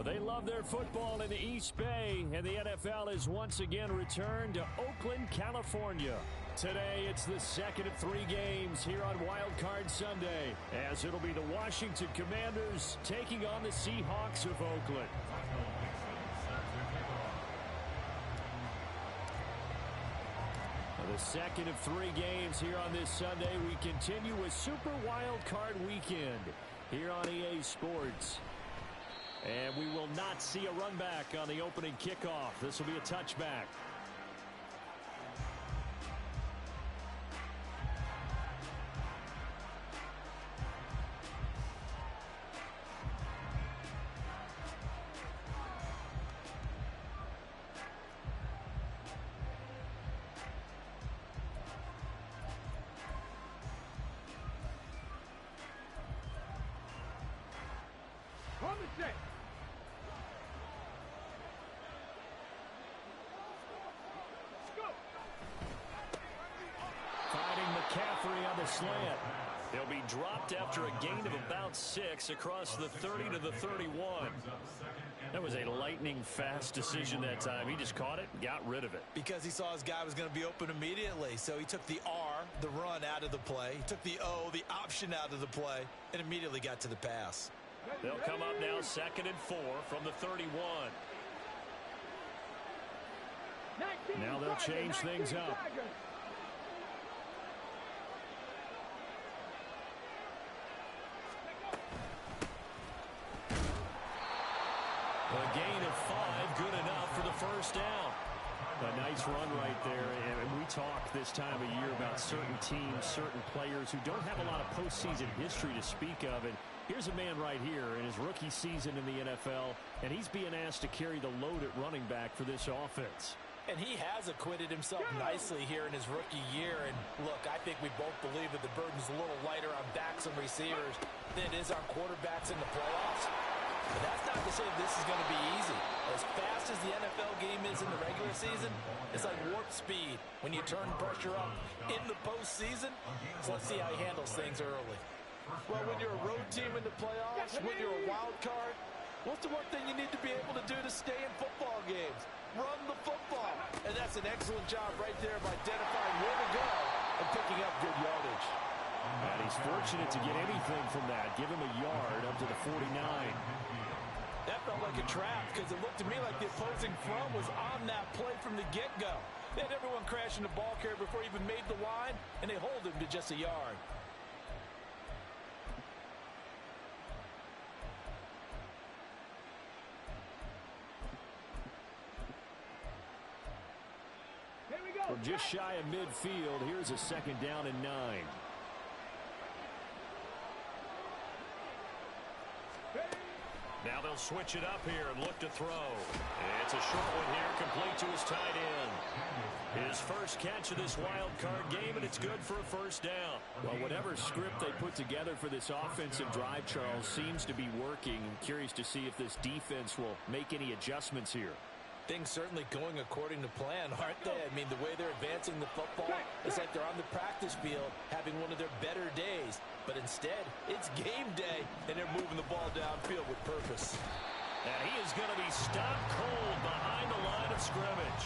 Well, they love their football in the East Bay, and the NFL is once again returned to Oakland, California. Today, it's the second of 3 games here on Wild Card Sunday, as it'll be the Washington Commanders taking on the Seahawks of Oakland. The second of 3 games here on this Sunday. We continue with Super Wild Card Weekend here on EA Sports. And we will not see a run back on the opening kickoff. This will be a touchback. They'll be dropped after a gain of about 6 across the 30 to the 31. That was a lightning-fast decision that time. He just caught it and got rid of it. Because he saw his guy was going to be open immediately. So he took the R, the run, out of the play. He took the O, the option, out of the play, and immediately got to the pass. They'll come up now 2nd and 4 from the 31. Now they'll change things up. A gain of 5, good enough for the first down. A nice run right there. And we talk this time of year about certain teams, certain players who don't have a lot of postseason history to speak of. And here's a man right here in his rookie season in the NFL, and he's being asked to carry the load at running back for this offense. And he has acquitted himself nicely here in his rookie year. And look, I think we both believe that the burden's a little lighter on backs and receivers than it is on quarterbacks in the playoffs. But that's not to say this is going to be easy. As fast as the NFL game is in the regular season, it's like warp speed when you turn pressure up in the postseason. So let's see how he handles things early. Well, when you're a road team in the playoffs, when you're a wild card, what's the one thing you need to be able to do to stay in football games? Run the football. And that's an excellent job right there of identifying where to go and picking up good yardage. And he's fortunate to get anything from that. Give him a yard up to the 49. That felt like a trap because it looked to me like the opposing front was on that play from the get-go. They had everyone crashing the ball carrier before he even made the line, and they hold him to just a yard. From just shy of midfield, here's a 2nd down and 9. Now they'll switch it up here and look to throw. It's a short one here, complete to his tight end. His first catch of this wild card game, and it's good for a first down. Well, whatever script they put together for this offensive drive, Charles, seems to be working. I'm curious to see if this defense will make any adjustments here. Things certainly going according to plan, aren't they? I mean, the way they're advancing the football, it's like they're on the practice field having one of their better days. But instead, it's game day, and they're moving the ball downfield with purpose. And he is going to be stopped cold behind the line of scrimmage.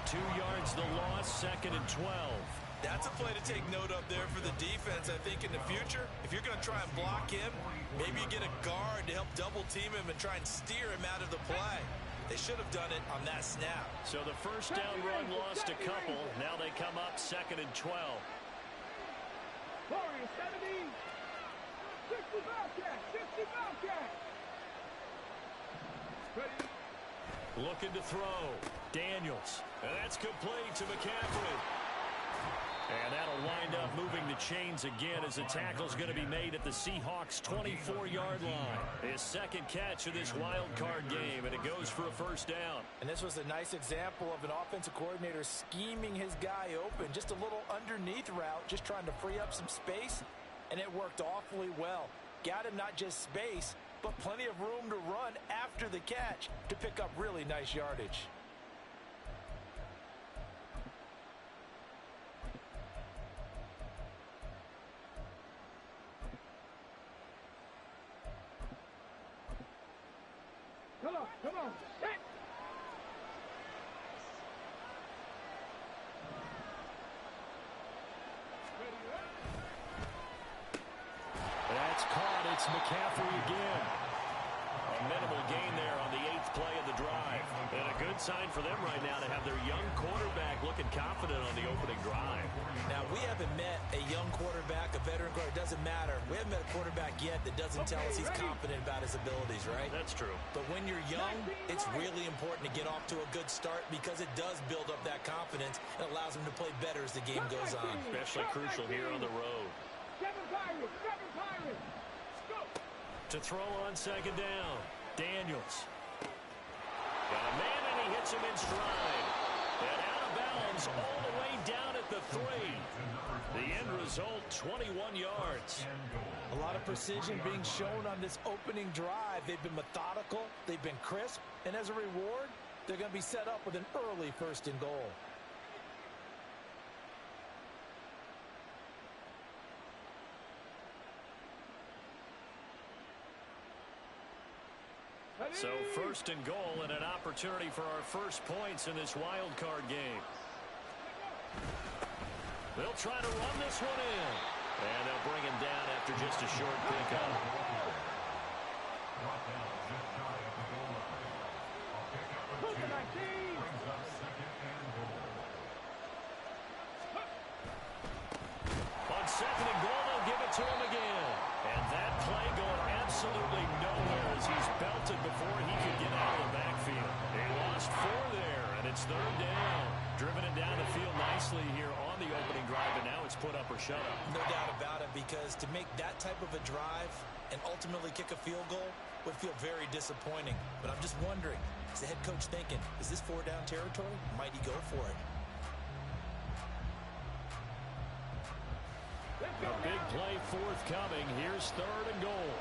2 yards the loss, 2nd and 12. That's a play to take note of there for the defense. I think in the future, if you're going to try and block him, maybe you get a guard to help double-team him and try and steer him out of the play. They should have done it on that snap. So the first down run lost a couple. Now they come up 2nd and 12. 70, 60 Bobcat. Ready. Looking to throw. Daniels. And that's complete to McCaffrey. And that'll wind up moving the chains again as the tackle's going to be made at the Seahawks' 24-yard line. His 2nd catch of this wild card game, and it goes for a first down. And this was a nice example of an offensive coordinator scheming his guy open. Just a little underneath route, just trying to free up some space, and it worked awfully well. Got him not just space, but plenty of room to run after the catch to pick up really nice yardage. Come on, come on. Hit. That's caught. It's McCaffrey again. A minimal gain there on the 8th play of the drive. And a good sign for them right now to have their young quarterback looking confident on the opening drive. Now, we haven't met a young quarterback, a veteran quarterback. It doesn't matter. We haven't met a quarterback yet that doesn't tell us he's confident about his abilities, right? That's true. But when you're young, it's really important to get off to a good start because it does build up that confidence and allows him to play better as the game goes on. Especially crucial here on the road. Seven Pirates, seven Pirates. Go. To throw on second down. Daniels. Got a man and he hits him in stride. And out of bounds all the way down at the 3. The end result, 21 yards. A lot of precision being shown on this opening drive. They've been methodical, they've been crisp, and as a reward, they're going to be set up with an early 1st and goal. So 1st and goal and an opportunity for our first points in this wild card game. They'll try to run this one in. And they'll bring him down after just a short pickup. On 2nd and goal, they'll give it to him again. And that play going absolutely nowhere as he's belted before he could get out of the backfield. They lost 4 there, and it's 3rd down. Driven it down the field nicely here on the opening drive, and now it's put up or shut up. No doubt about it, because to make that type of a drive and ultimately kick a field goal would feel very disappointing. But I'm just wondering, is the head coach thinking, is this 4-down territory? Might he go for it? A big play forthcoming. Here's 3rd and goal.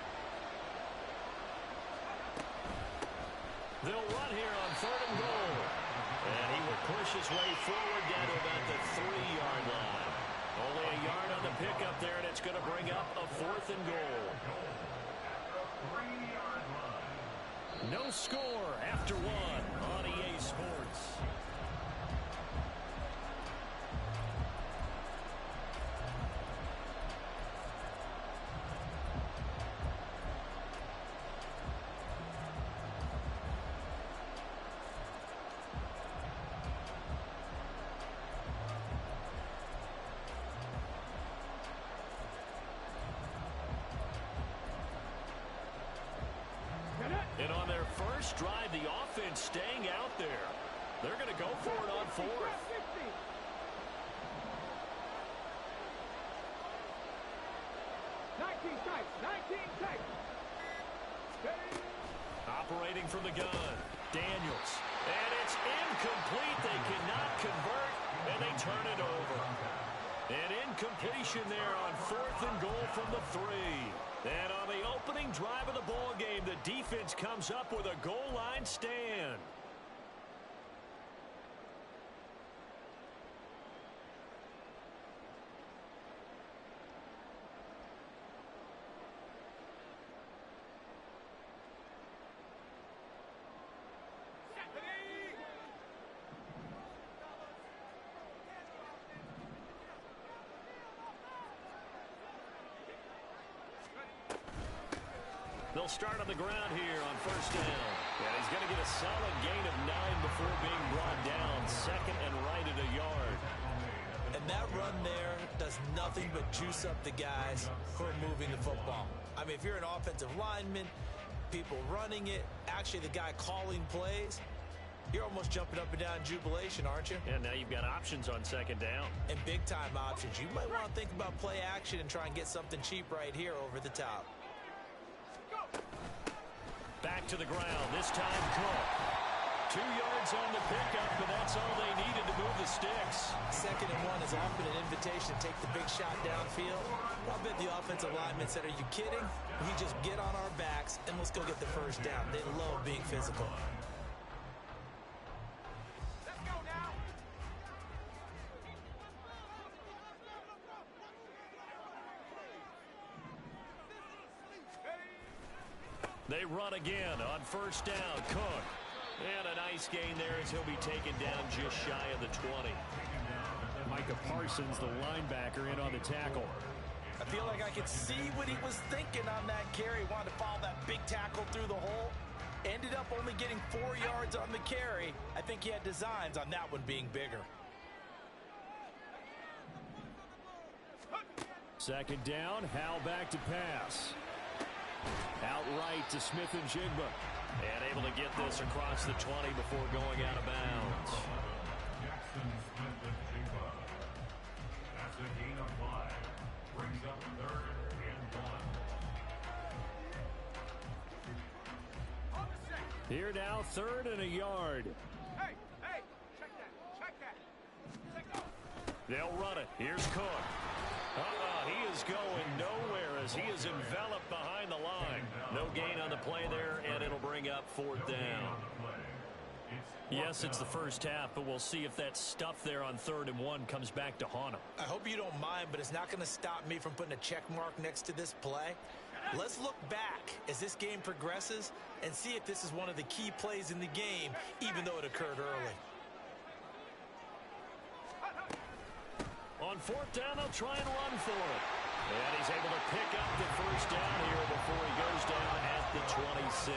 They'll run here on 3rd and goal. And he will push his way forward down to about the 3-yard line. Only a yard on the pickup there, and it's going to bring up a 4th and goal. No score after 1 on EA Sports. And on their first drive, the offense staying out there. They're going to go for it on 4th. 19 seconds. Operating from the gun. Daniels. And it's incomplete. They cannot convert, and they turn it over. An incompletion there on 4th and goal from the 3. And on the opening drive of the ball game, the defense comes up with a goal line stand. They'll start on the ground here on 1st down. And he's going to get a solid gain of 9 before being brought down. 2nd and right at a yard. And that run there does nothing but juice up the guys who are moving the football. I mean, if you're an offensive lineman, people running it, actually the guy calling plays, you're almost jumping up and down in jubilation, aren't you? And now you've got options on 2nd down. And big-time options. You might want to think about play action and try and get something cheap right here over the top. Back to the ground, this time Cook. 2 yards on the pickup, but that's all they needed to move the sticks. 2nd and 1 is often an invitation to take the big shot downfield. I bet the offensive linemen said, are you kidding? We just get on our backs and let's go get the 1st down. They love being physical. They run again on first down. Cook. And a nice gain there as he'll be taken down just shy of the 20. Micah Parsons, the linebacker, in on the tackle. I feel like I could see what he was thinking on that carry. He wanted to follow that big tackle through the hole. Ended up only getting 4 yards on the carry. I think he had designs on that one being bigger. Second down, Howell back to pass. Outright to Smith-Njigba. And able to get this across the 20 before going out of bounds. Jackson Smith-Njigba. That's a gain of 5. Brings up 3rd and 1. Here now, 3rd and a yard. Hey, check that. Check that. They'll run it. Here's Cook. He is going nowhere as he is enveloped behind the line. No gain on the play there, and it'll bring up 4th down. Yes, it's the first half, but we'll see if that stuff there on 3rd and 1 comes back to haunt him. I hope you don't mind, but it's not going to stop me from putting a check mark next to this play. Let's look back as this game progresses and see if this is one of the key plays in the game, even though it occurred early. On 4th down, they'll try and run for it. And he's able to pick up the first down here before he goes down at the 26.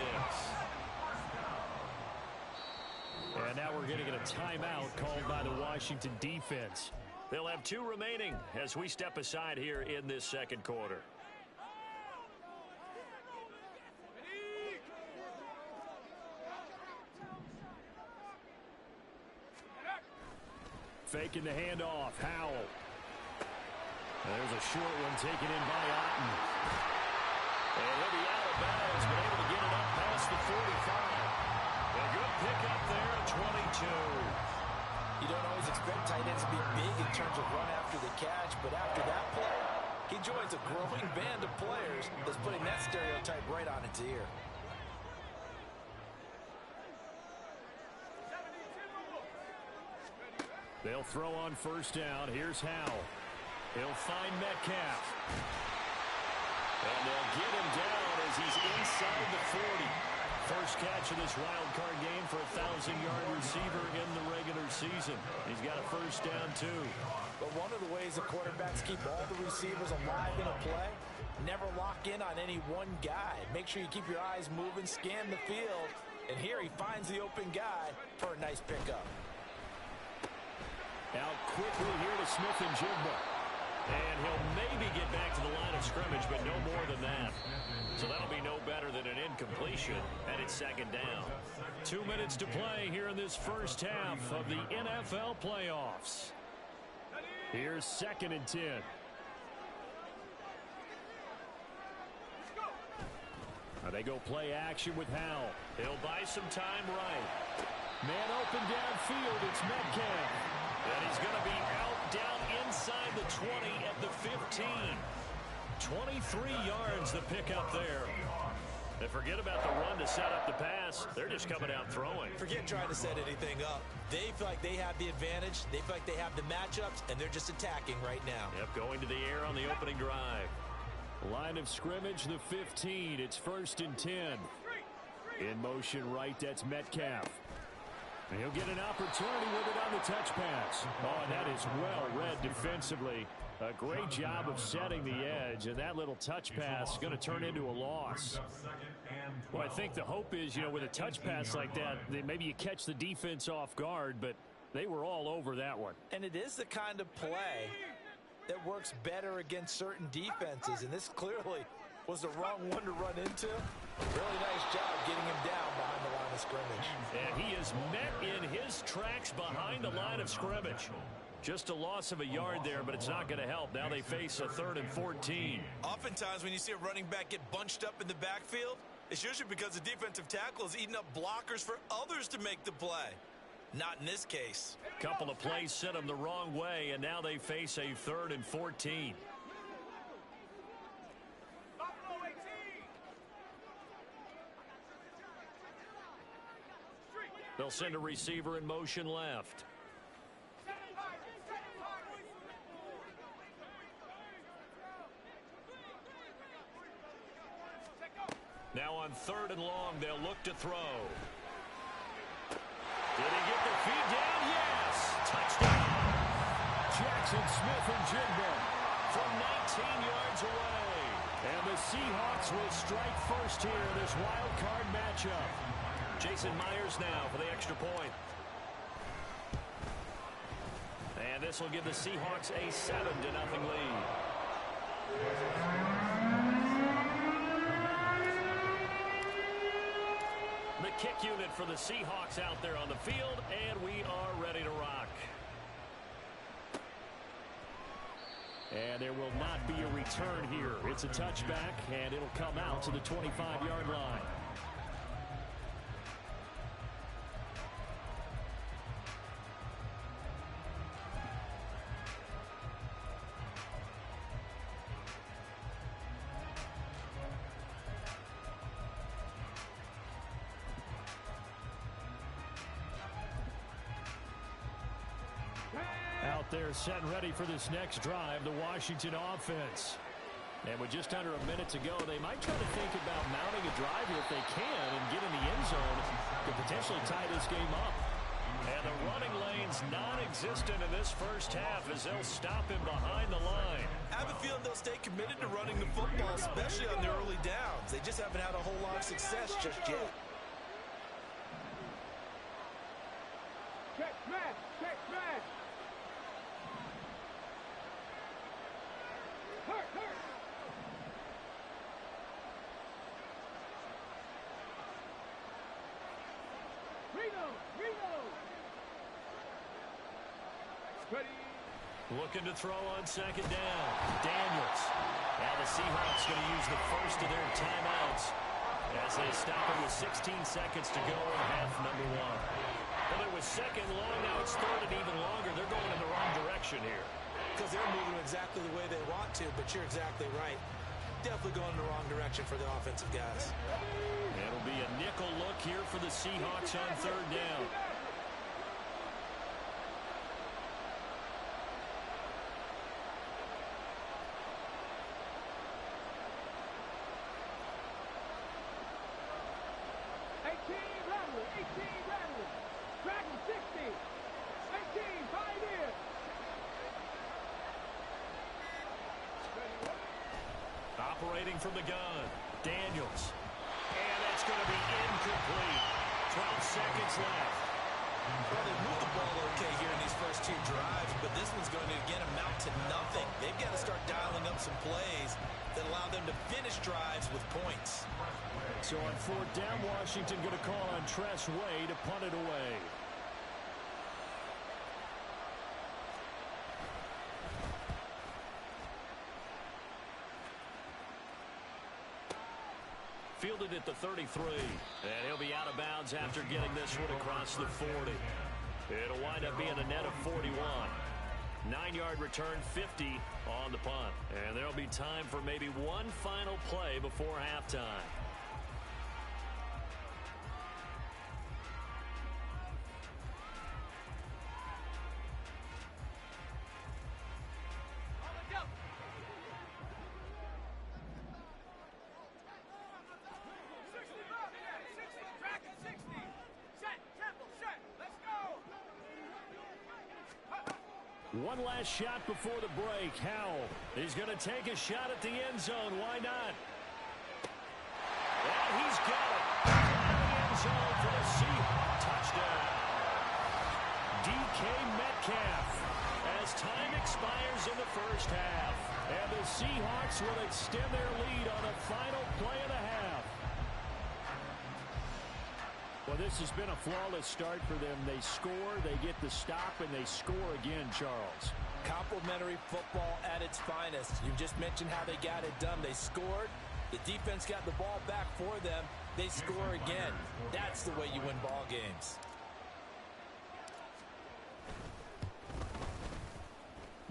And now we're going to get a timeout called by the Washington defense. They'll have 2 remaining as we step aside here in this second quarter. Faking the handoff, Howell. There's a short one taken in by Otten. And he'll be out of bounds, but able to get it up past the 45. A good pickup there at 22. You don't always expect tight ends to be big in terms of run after the catch, but after that play, he joins a growing band of players that's putting that stereotype right on its ear. They'll throw on first down. Here's Howell. He'll find Metcalf. And they'll get him down as he's inside the 40. First catch of this wild card game for a 1,000-yard receiver in the regular season. He's got a first down, too. But one of the ways the quarterbacks keep all the receivers alive in a play, never lock in on any one guy. Make sure you keep your eyes moving, scan the field, and here he finds the open guy for a nice pickup. Out quickly here to Smith-Njigba. And he'll maybe get back to the line of scrimmage, but no more than that. So that'll be no better than an incompletion, and it's second down. 2 minutes to play here in this first half of the NFL playoffs. Here's 2nd and 10. Now they go play action with Howell. He'll buy some time right. Man open downfield, it's Metcalf. And he's going to be out down inside the 20 at the 15. 23 yards the pickup there. And forget about the run to set up the pass. They're just coming out throwing. Forget trying to set anything up. They feel like they have the advantage. They feel like they have the matchups, and they're just attacking right now. Yep, going to the air on the opening drive. Line of scrimmage, the 15. It's 1st and 10. In motion right, that's Metcalf. And he'll get an opportunity with it on the touch pass. Oh, and that is well read defensively. A great job of setting the edge, and that little touch pass is going to turn into a loss. Well, I think the hope is, with a touch pass like that, maybe you catch the defense off guard, but they were all over that one. And it is the kind of play that works better against certain defenses, and this clearly was the wrong one to run into. Really nice job getting him down behind the line of scrimmage. And he is met in his tracks behind the line of scrimmage. Just a loss of a yard there, but it's not going to help. Now they face a 3rd and 14. Oftentimes when you see a running back get bunched up in the backfield, it's usually because the defensive tackle is eating up blockers for others to make the play. Not in this case. Couple of plays sent them the wrong way, and now they face a 3rd and 14. They'll send a receiver in motion left. Now on 3rd and long. They'll look to throw. Did he get the feet down? Yes! Touchdown! Jackson Smith-Njigba From 19 yards away. And the Seahawks will strike first here in this wild card matchup. Jason Myers now for the extra point. And this will give the Seahawks a 7-0 lead. The kick unit for the Seahawks out there on the field, and we are ready to rock. And there will not be a return here. It's a touchback, and it'll come out to the 25-yard line. Out there set and ready for this next drive, the Washington offense. And with just under a minute to go, they might try to think about mounting a drive here if they can and get in the end zone to potentially tie this game up. And the running lane's non-existent in this first half as they'll stop him behind the line. I have a feeling they'll stay committed to running the football, especially on their early downs. They just haven't had a whole lot of success just yet. Check smash! Check smash! Hurt! Hurt! Reno! Reno! Ready! Looking to throw on 2nd down. Daniels. Now the Seahawks going to use the first of their timeouts as they stop it with 16 seconds to go in half number 1. Well, it was 2nd long. Now it's 3rd and even longer. They're going in the wrong direction here. Because they're moving exactly the way they want to, but you're exactly right. Definitely going in the wrong direction for the offensive guys. It'll be a nickel look here for the Seahawks on 3rd down. Operating from the gun, Daniels. And that's going to be incomplete. 12 seconds left. Well, they moved the ball okay here in these first 2 drives, but this one's going to, again, amount to nothing. They've got to start dialing up some plays that allow them to finish drives with points. So on 4th down, Washington going to call on Tress Way to punt it away. Fielded at the 33. And he'll be out of bounds after getting this one across the 40. It'll wind up being a net of 41. 9-yard return, 50 on the punt. And there'll be time for maybe one final play before halftime. One last shot before the break. Howell is going to take a shot at the end zone. Why not? And he's got it. In the end zone for the Seahawks touchdown. DK Metcalf as time expires in the first half. And the Seahawks will extend their lead on a final play and a half. Well, this has been a flawless start for them. They score, they get the stop, and they score again, Charles. Complimentary football at its finest. You just mentioned how they got it done. They scored. The defense got the ball back for them. They score again. That's the way you win ball games.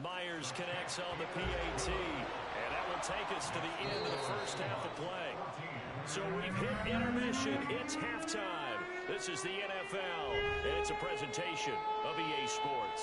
Myers connects on the PAT. And that will take us to the end of the first half of play. So we've hit intermission. It's halftime. This is the NFL, and it's a presentation of EA Sports.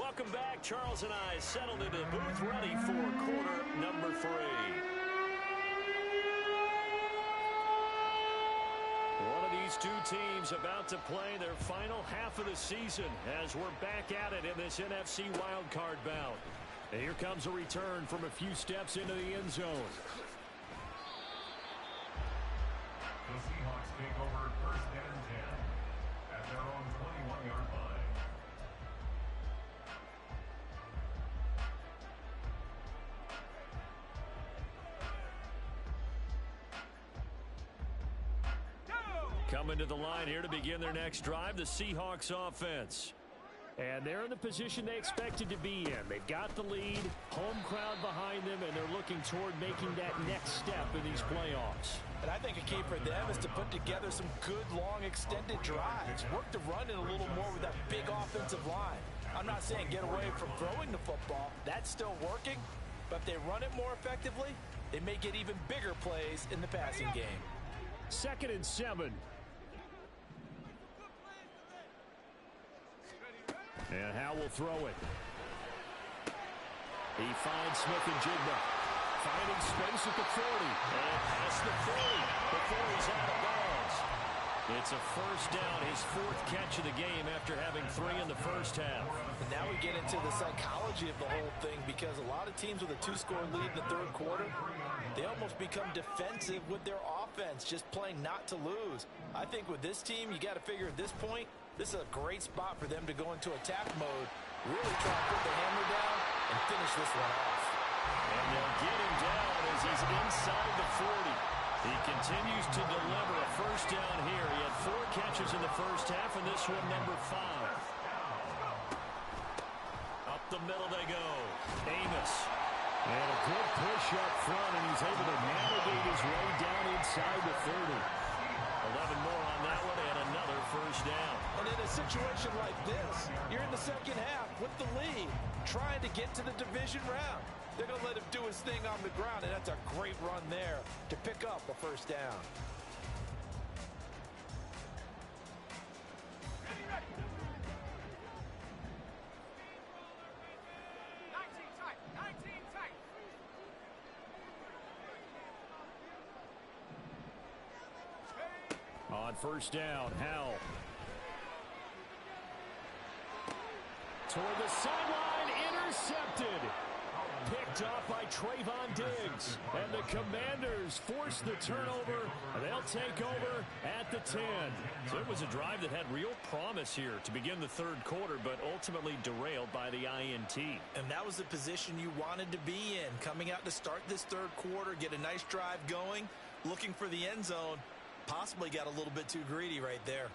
welcome back. Charles and I settled into the booth ready for quarter number 3. One of these two teams about to play their final half of the season as we're back at it in this NFC wildcard bout. And here comes a return from a few steps into the end zone. The Seahawks take over first and 10 at their own 21-yard line. Coming to the line here to begin their next drive, the Seahawks offense. And they're in the position they expected to be in. They've got the lead, home crowd behind them, and they're looking toward making that next step in these playoffs. And I think a key for them is to put together some good, long, extended drives. Work the run in a little more with that big offensive line. I'm not saying get away from throwing the football. That's still working. But if they run it more effectively, they may get even bigger plays in the passing game. 2nd and 7. And Howe will throw it. He finds Smith and Jigba. Finding space at the 40. And past the 40 before he's out of bounds. It's a first down, his 4th catch of the game after having 3 in the first half. And now we get into the psychology of the whole thing, because a lot of teams with a 2-score lead in the 3rd quarter, they almost become defensive with their offense, just playing not to lose. I think with this team, you got to figure at this point, this is a great spot for them to go into attack mode, really try to put the hammer down and finish this one off. And they'll get him down as he's inside the 40. He continues to deliver a first down here. He had 4 catches in the first half, and this one number 5. Up the middle they go. Amos. And a good push up front, and he's able to navigate his way down inside the 30. 11 more on that one, and another first down. And in a situation like this, you're in the second half with the lead, trying to get to the division round. They're going to let him do his thing on the ground, and that's a great run there to pick up a first down. On first down, Howell. Toward the sideline, intercepted. Picked off by Trayvon Diggs. And the Commanders force the turnover. They'll take over at the 10. So it was a drive that had real promise here to begin the 3rd quarter, but ultimately derailed by the INT. And that was the position you wanted to be in, coming out to start this 3rd quarter, get a nice drive going, looking for the end zone. Possibly got a little bit too greedy right there.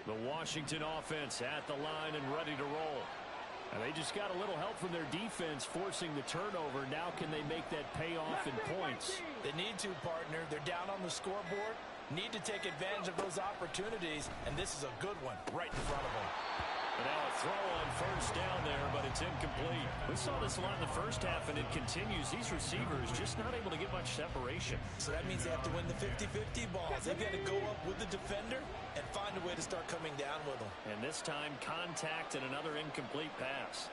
The Washington offense at the line and ready to roll. And they just got a little help from their defense forcing the turnover. Now can they make that pay off in points? They need to, partner. They're down on the scoreboard. Need to take advantage of those opportunities. And this is a good one right in front of them. And now a throw on first down there, but it's incomplete. We saw this a lot in the first half, and it continues. These receivers just not able to get much separation. So that means they have to win the 50-50 balls. They've got to go up with the defender and find a way to start coming down with them. And this time, contact and another incomplete pass.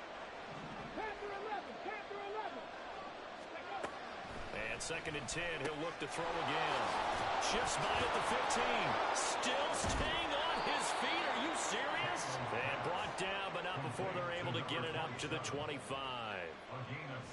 And 2nd and 10, he'll look to throw again. Shifts by at the 15. Still staying on his feet. Are you serious? And brought down, but not before they're able to get it up to the 25.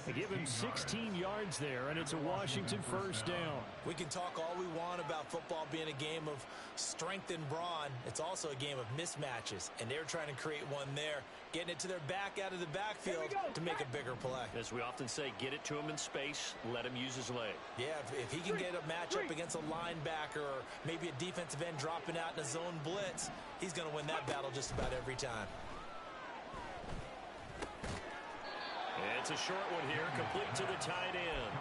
They give him 16 yards there, and it's a Washington first down. We can talk all we want about football being a game of strength and brawn. It's also a game of mismatches, and they're trying to create one there, getting it to their back out of the backfield to make a bigger play. As we often say, get it to him in space, let him use his leg. Yeah, if he can get a matchup against a linebacker or maybe a defensive end dropping out in a zone blitz, he's going to win that battle just about every time. It's a short one here, complete to the tight end.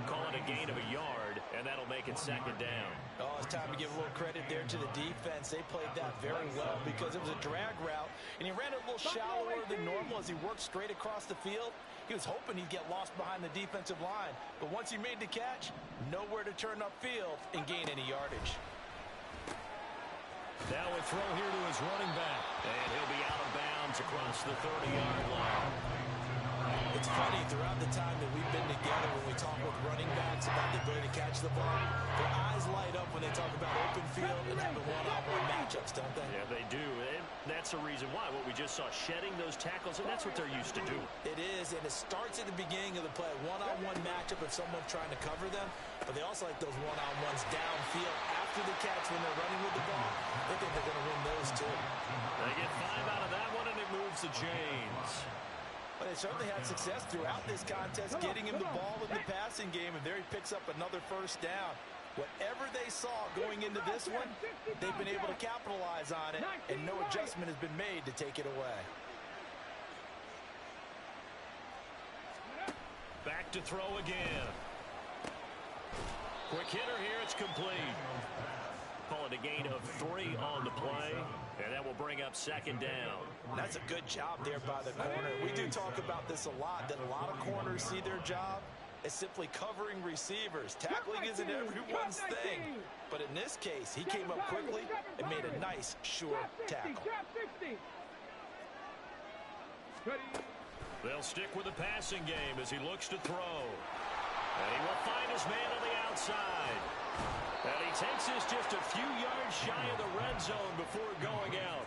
Call it a gain of a yard, and that'll make it 2nd down. Oh, it's time to give a little credit there to the defense. They played that very well because it was a drag route, and he ran it a little shallower than normal as he worked straight across the field. He was hoping he'd get lost behind the defensive line, but once he made the catch, nowhere to turn upfield and gain any yardage. Now a throw here to his running back. And he'll be out of bounds across the 30-yard line. It's funny, throughout the time that we've been together, when we talk with running backs about the ability to catch the ball, their eyes light up when they talk about open field and having one-on-one matchups, don't they? Yeah, they do. And that's the reason why. What we just saw, shedding those tackles, and that's what they're used to do. It is, and it starts at the beginning of the play. One-on-one matchup if someone's trying to cover them, but they also like those one-on-ones downfield after the catch when they're running with the ball. They think they're going to win those, too. They get 5 out of that one, and it moves to James. But they certainly had success throughout this contest, getting him the ball in the passing game, and there he picks up another first down. Whatever they saw going into this one, they've been able to capitalize on it, and no adjustment has been made to take it away. Back to throw again. Quick hitter here, it's complete. Call it a gain of 3 on the play, and that will bring up second down. That's a good job there by the corner. We do talk about this a lot, that a lot of corners see their job as simply covering receivers. Tackling isn't everyone's thing. But in this case, he came up quickly and made a nice, sure tackle. They'll stick with the passing game as he looks to throw. And he will find his man on the outside. And he takes this just a few yards shy of the red zone before going out.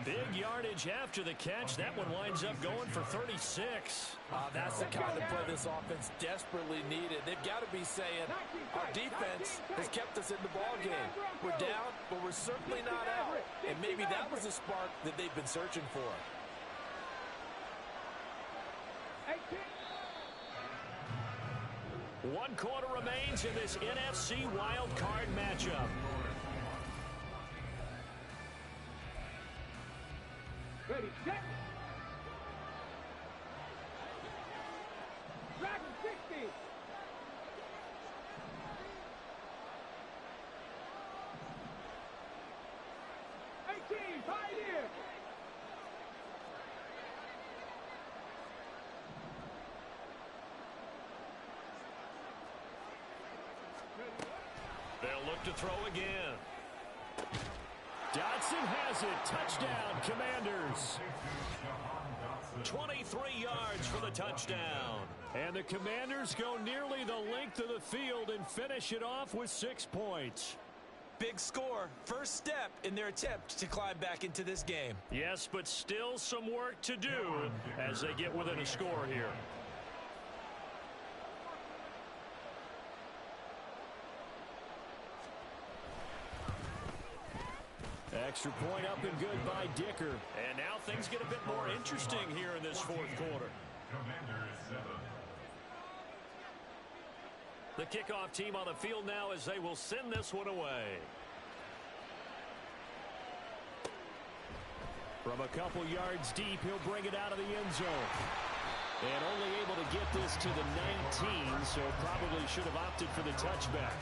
Big yardage after the catch. That one winds up going for 36. That's the kind of play this offense desperately needed. They've got to be saying, our defense has kept us in the ball game. We're down, but we're certainly not out. And maybe that was the spark that they've been searching for. One quarter remains in this NFC wild card matchup. Ready, set. Dragon 60. Pioneer. They'll look to throw again. Dotson has it. Touchdown, Commanders. 23 yards for the touchdown. And the Commanders go nearly the length of the field and finish it off with 6 points. Big score. First step in their attempt to climb back into this game. Yes, but still some work to do as they get within a score here. Extra point up and good by Dicker. And now things get a bit more interesting here in this fourth quarter. The kickoff team on the field now as they will send this one away. From a couple yards deep, he'll bring it out of the end zone. And only able to get this to the 19, so probably should have opted for the touchback.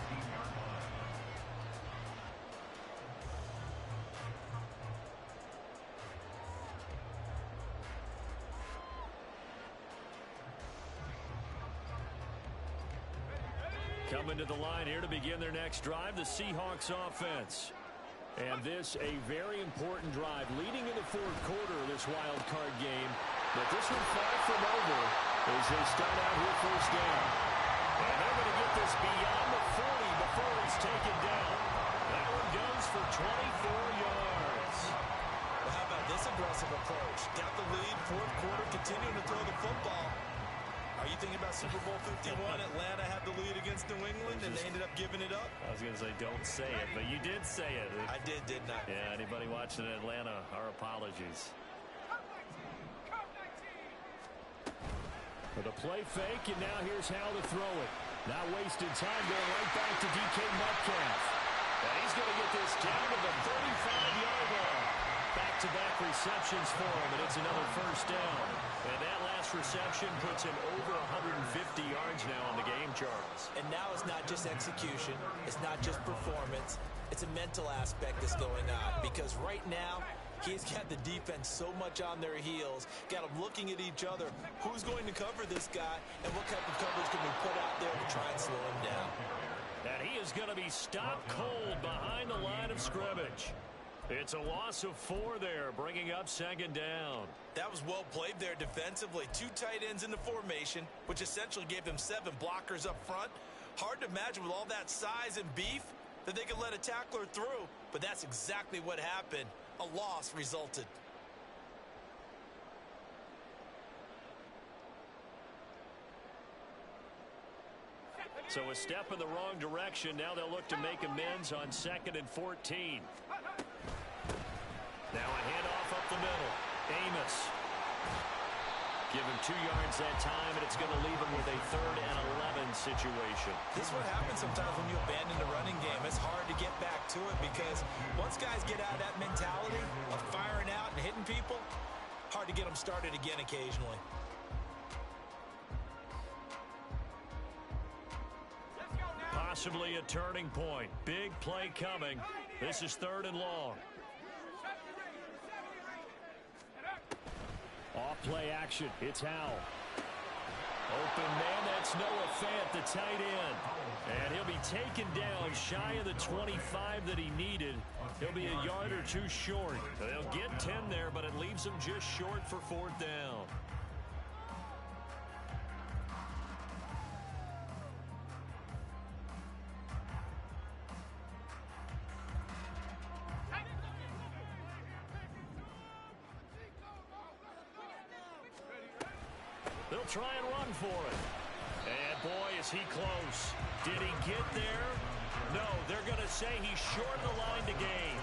Coming to the line here to begin their next drive, the Seahawks offense. And this a very important drive leading in the fourth quarter of this wild card game. But this one far from over as they start out here first down. And they're going to get this beyond the 40 before it's taken down. That one goes for 24 yards. Well, how about this aggressive approach? Got the lead, fourth quarter, continuing to throw the football. Are you thinking about Super Bowl 51? Atlanta had the lead against New England, and they ended up giving it up? I was going to say, don't say it, but you did say it. I did, didn't I? Yeah, anybody watching in Atlanta, our apologies. For the play fake, and now here's how to throw it. Not wasting time, going right back to DK Metcalf. And he's going to get this down to the 35-yard line. Back-to-back receptions for him, and it's another first down. And that last reception puts him over 150 yards now on the game, Charles. And now it's not just execution. It's not just performance. It's a mental aspect that's going on. Because right now, he's got the defense so much on their heels, got them looking at each other. Who's going to cover this guy, and what type of coverage can we put out there to try and slow him down? And he is going to be stopped cold behind the line of scrimmage. It's a loss of 4 there, bringing up second down. That was well played there defensively. 2 tight ends in the formation, which essentially gave them 7 blockers up front. Hard to imagine with all that size and beef that they could let a tackler through, but that's exactly what happened. A loss resulted. So a step in the wrong direction. Now they'll look to make amends on 2nd and 14. Now a handoff up the middle. Amos. Give him 2 yards that time, and it's going to leave him with a 3rd and 11 situation. This is what happens sometimes when you abandon the running game. It's hard to get back to it because once guys get out of that mentality of firing out and hitting people, hard to get them started again occasionally. Possibly a turning point. Big play coming. This is 3rd and long. Off play action. It's Howell. Open man, that's Noah Fant, the tight end. And he'll be taken down shy of the 25 that he needed. He'll be a yard or 2 short. They'll get 10 there, but it leaves him just short for 4th down. They'll try and run for it. And boy, is he close. Did he get there? No, they're going to say he's short of the line to gain.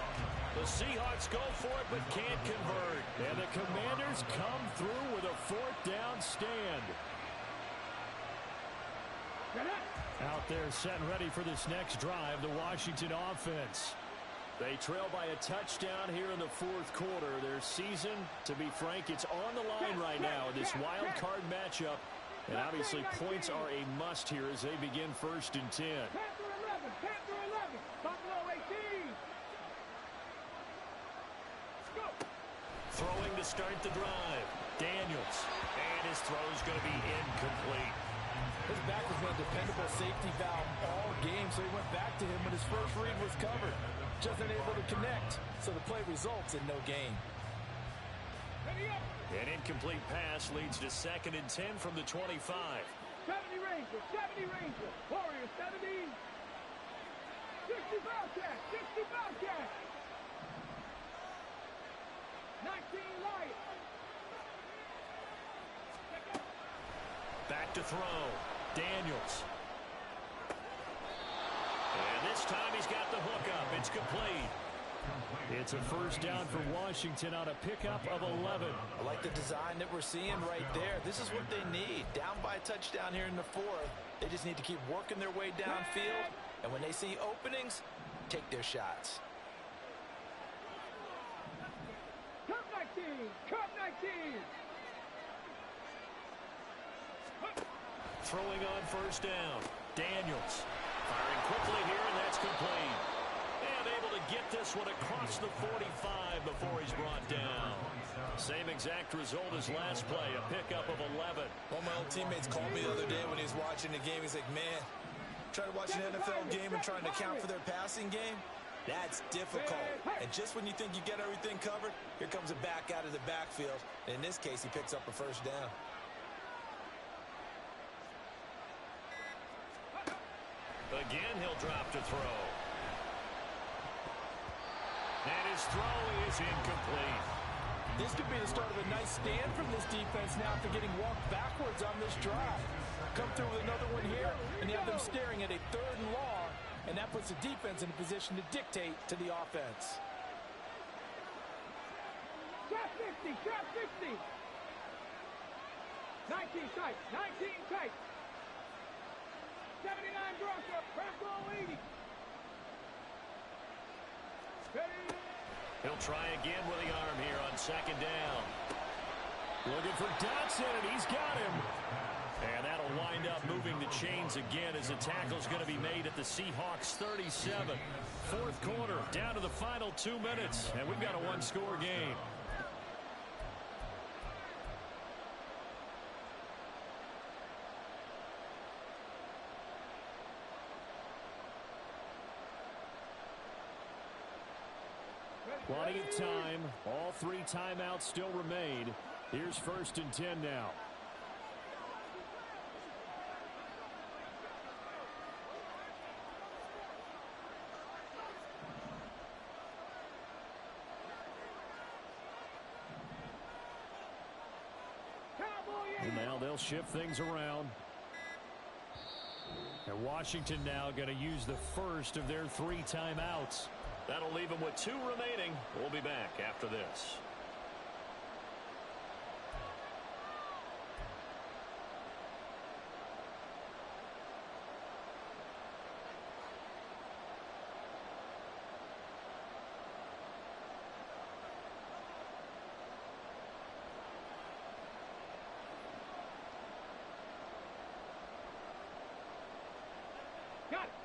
The Seahawks go for it but can't convert. And the Commanders come through with a 4th down stand. Out there set and ready for this next drive, the Washington offense. They trail by a touchdown here in the 4th quarter. Their season, to be frank, it's on the line right now in this wild card matchup. And obviously points are a must here as they begin 1st and 10. Panther 11, Panther 11, Buffalo 18. Go. Throwing to start the drive. Daniels. And his throw's going to be incomplete. His back has been a dependable safety valve all game, so he went back to him when his first read was covered. Just unable to connect, so the play results in no gain. An incomplete pass leads to 2nd and 10 from the 25. 70 Rangers, 70 Rangers, Warriors 70. 60 Bobcats, 60 Bobcats. 19 Lions. Back to throw. Daniels. And this time he's got the hook up. It's complete. It's a 1st down for Washington on a pickup of 11. I like the design that we're seeing right there. This is what they need. Down by a touchdown here in the 4th. They just need to keep working their way downfield. And when they see openings, take their shots. Cup 19, Cup 19. Throwing on 1st down. Daniels. Firing quickly here, and that's complete. And able to get this one across the 45 before he's brought down. Same exact result as last play, a pickup of 11. One of my old teammates called me the other day when he was watching the game. He's like, man, trying to watch an NFL game and trying to account for their passing game, that's difficult. And just when you think you get everything covered, here comes a back out of the backfield. And in this case, he picks up a 1st down. Again, he'll drop to throw. And his throw is incomplete. This could be the start of a nice stand from this defense now after getting walked backwards on this drive. Come through with another one here, and you have them staring at a 3rd and long, and that puts the defense in a position to dictate to the offense. Shot 50, shot 50. 19 tight, 19 tight. 79 Bronco, Bronco 80. He'll try again with the arm here on 2nd down. Looking for Dotson, and he's got him. And that'll wind up moving the chains again as the tackle's going to be made at the Seahawks 37. 4th quarter, down to the final 2 minutes, and we've got a 1-score game. Plenty of time. All 3 timeouts still remain. Here's 1st and 10 now. And now they'll shift things around. And Washington now going to use the first of their 3 timeouts. That'll leave them with 2 remaining. We'll be back after this.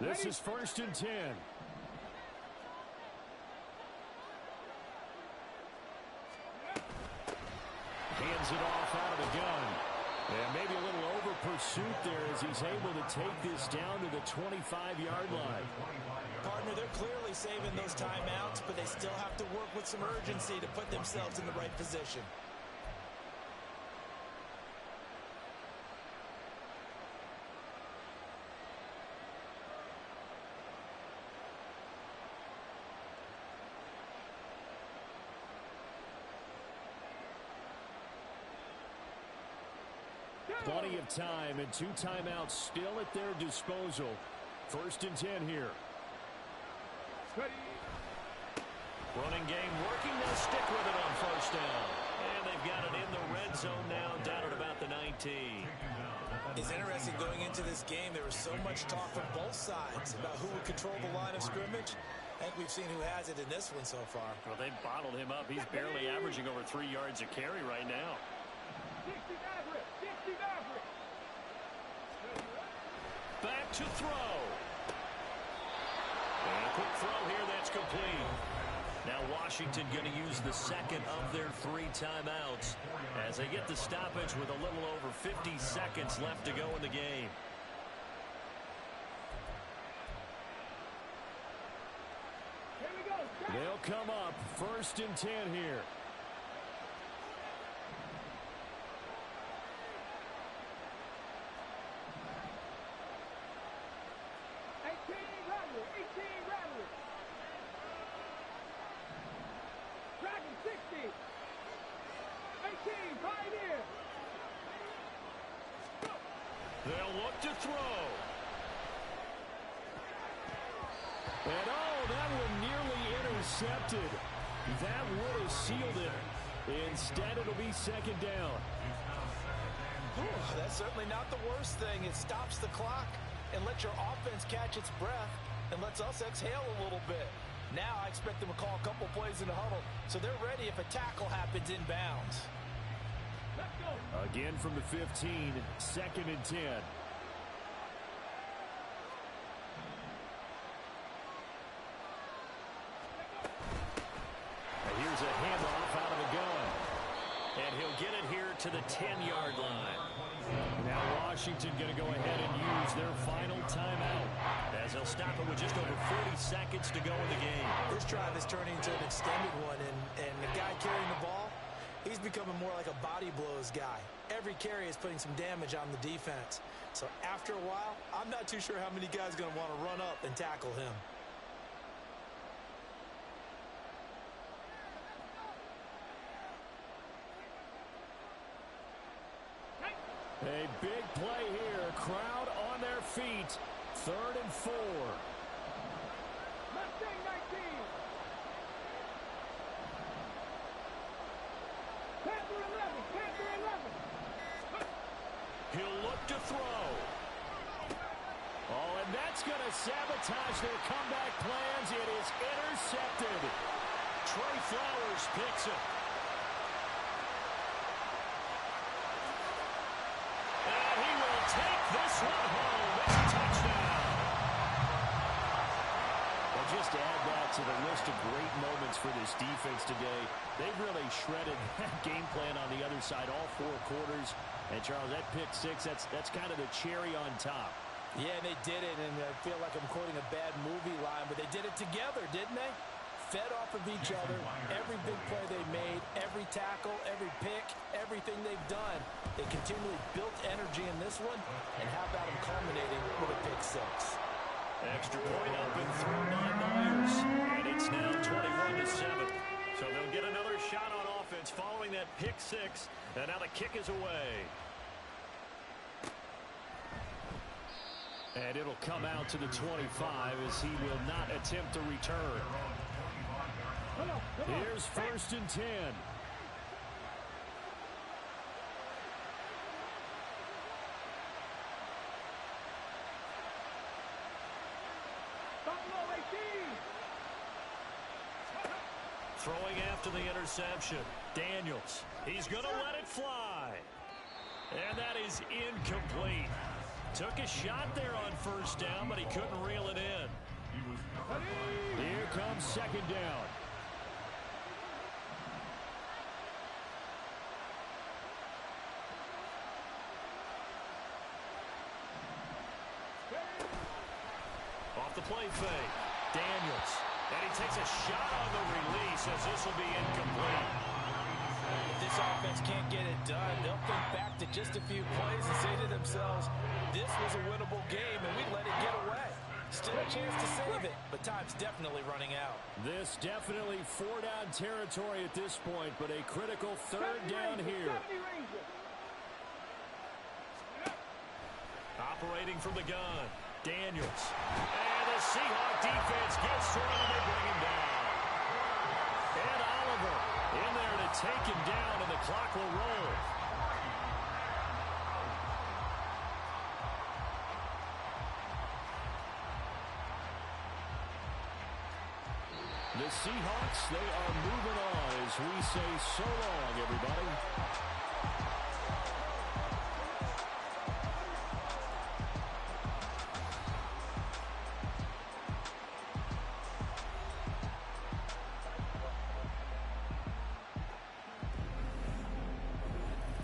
This is 1st and 10. Hands it off out of the gun. And maybe a little over pursuit there as he's able to take this down to the 25-yard line. Partner, they're clearly saving those timeouts, but they still have to work with some urgency to put themselves in the right position. Plenty of time and 2 timeouts still at their disposal. 1st and 10 here. Running game working. They'll stick with it on 1st down. And they've got it in the red zone now, down at about the 19. It's interesting going into this game. There was so much talk from both sides about who would control the line of scrimmage. I think we've seen who has it in this one so far. Well, they've bottled him up. He's barely averaging over 3 yards a carry right now. Back to throw. And a quick throw here, that's complete. Now Washington going to use the second of their 3 timeouts as they get the stoppage with a little over 50 seconds left to go in the game. They'll come up 1st and 10 here. They'll look to throw. And that one nearly intercepted. That would have sealed it. Instead, it'll be 2nd down. That's certainly not the worst thing. It stops the clock and lets your offense catch its breath and lets us exhale a little bit. Now I expect them to call a couple plays in the huddle so they're ready if a tackle happens inbounds. Again from the 15, 2nd and 10. And here's a handoff out of the gun. And he'll get it here to the 10-yard line. Now Washington going to go ahead and use their final timeout. As they'll stop it with just over 40 seconds to go in the game. This drive is turning into an extended one, and the guy carrying the ball, he's becoming more like a body blows guy. Every carry is putting some damage on the defense. So after a while, I'm not too sure how many guys are going to want to run up and tackle him. A big play here. Crowd on their feet. 3rd and 4. Mustang 19. Panther 11. Panther 11. He'll look to throw. Oh, and that's going to sabotage their comeback plans. It is intercepted. Trey Flowers picks it. And he will take this one home. It's a touchdown. Well, just to add that to the list of great moments for this defense today, they've really shredded that game plan on the other side all 4 quarters. And, Charles, that pick 6, that's kind of the cherry on top. Yeah, they did it, and I feel like I'm quoting a bad movie line, but they did it together, didn't they? fed off of each other. Every big play they made, every tackle, every pick, everything they've done. They continually built energy in this one, and how about them culminating with a pick six? Extra point up and through by Myers. And it's now 21-7. So they'll get another shot on offense following that pick six. And now the kick is away. And it'll come out to the 25 as he will not attempt to return. Here's 1st and 10. Throwing after the interception. Daniels. He's going to let it fly. And that is incomplete. Took a shot there on 1st down, but he couldn't reel it in. Here comes 2nd down. Off the play fake. Daniels. And he takes a shot on the release as this will be incomplete. If this offense can't get it done, they'll think back to just a few plays and say to themselves, this was a winnable game and we let it get away. Still a chance to save it, but time's definitely running out. This definitely 4-down territory at this point, but a critical 3rd down here. Operating from the gun. Daniels. And the Seahawk defense gets to him and they bring him down. And Oliver in there to take him down, and the clock will roll. The Seahawks, they are moving on as we say so long, everybody.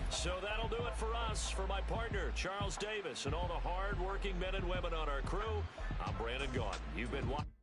So that'll do it for us. For my partner, Charles Davis, and all the hard-working men and women on our crew, I'm Brandon Gaudin. You've been watching.